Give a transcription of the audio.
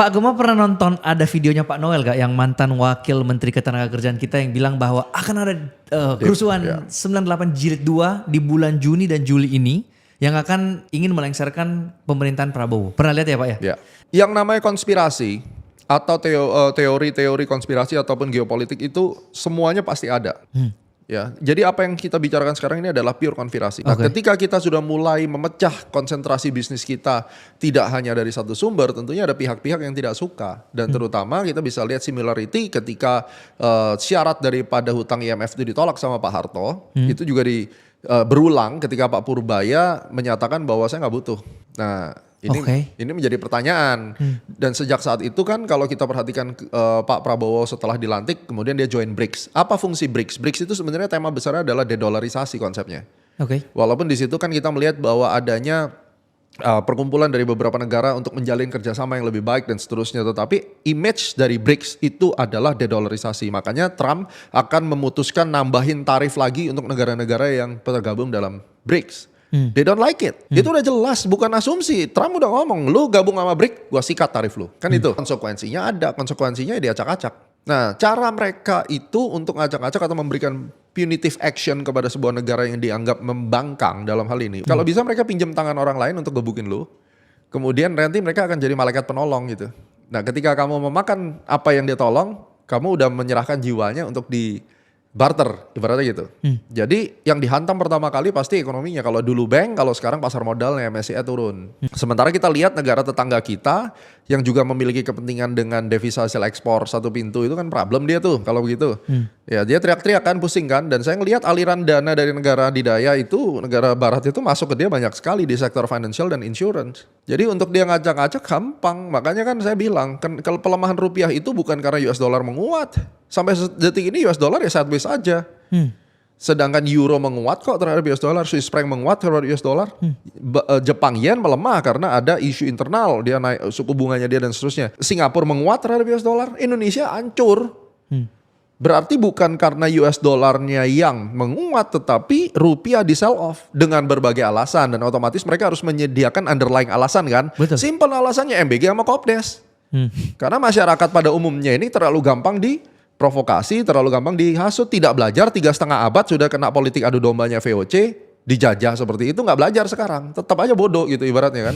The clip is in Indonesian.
Pak Gema pernah nonton ada videonya Pak Noel gak yang mantan wakil Menteri Ketenagakerjaan kita yang bilang bahwa akan ada kerusuhan 98 Jilid 2 di bulan Juni dan Juli ini yang akan ingin melengsarkan pemerintahan Prabowo. Pernah lihat ya Pak ya? Ya. Yang namanya konspirasi atau teori-teori konspirasi ataupun geopolitik itu semuanya pasti ada. Ya, jadi apa yang kita bicarakan sekarang ini adalah pure konspirasi. Nah, ketika kita sudah mulai memecah konsentrasi bisnis kita tidak hanya dari satu sumber, tentunya ada pihak-pihak yang tidak suka. Dan terutama kita bisa lihat similarity ketika syarat daripada hutang IMF itu ditolak sama Pak Harto, itu juga berulang ketika Pak Purbaya menyatakan bahwa saya nggak butuh. Nah, ini menjadi pertanyaan. Dan sejak saat itu kan kalau kita perhatikan Pak Prabowo setelah dilantik, kemudian dia join BRICS. Apa fungsi BRICS? BRICS itu sebenarnya tema besarnya adalah dedolarisasi konsepnya. Walaupun di situ kan kita melihat bahwa adanya perkumpulan dari beberapa negara untuk menjalin kerjasama yang lebih baik dan seterusnya. Tetapi image dari BRICS itu adalah dedolarisasi. Makanya Trump akan memutuskan nambahin tarif lagi untuk negara-negara yang tergabung dalam BRICS. They don't like it. Itu udah jelas, bukan asumsi. Trump udah ngomong, lu gabung sama BRICS, gua sikat tarif lu. Kan itu. Konsekuensinya ada, konsekuensinya diacak-acak. Nah, cara mereka itu untuk ngacak-ngacak atau memberikan punitive action kepada sebuah negara yang dianggap membangkang dalam hal ini. Kalau bisa mereka pinjam tangan orang lain untuk gebukin lu. Kemudian nanti mereka akan jadi malaikat penolong gitu. Nah, ketika kamu memakan apa yang dia tolong, kamu udah menyerahkan jiwanya untuk di barter, ibaratnya gitu. Jadi yang dihantam pertama kali pasti ekonominya. Kalau dulu bank, kalau sekarang pasar modalnya MSCI turun. Sementara kita lihat negara tetangga kita yang juga memiliki kepentingan dengan devisa hasil ekspor satu pintu itu kan problem dia tuh kalau begitu. Ya dia teriak-teriak kan, pusing kan. Dan saya ngelihat aliran dana dari negara adidaya itu, negara barat itu masuk ke dia banyak sekali di sektor financial dan insurance. Jadi untuk dia ngajak-ngajak gampang. Makanya kan saya bilang, kan kalau pelemahan rupiah itu bukan karena US dollar menguat. Sampai detik ini US dollar ya sideways aja. Sedangkan euro menguat kok terhadap US dollar, Swiss franc menguat terhadap US dollar. Jepang yen melemah karena ada isu internal, dia naik suku bunganya dia dan seterusnya. Singapura menguat terhadap US dollar, Indonesia hancur. Berarti bukan karena US dollarnya yang menguat, tetapi rupiah di sell off dengan berbagai alasan. Dan otomatis mereka harus menyediakan underlying alasan kan. Simple alasannya MBG sama Kopdes. Karena masyarakat pada umumnya ini terlalu gampang diprovokasi, terlalu gampang dihasut, tidak belajar 3,5 abad sudah kena politik adu dombanya VOC, dijajah seperti itu, nggak belajar sekarang, tetap aja bodoh gitu ibaratnya kan.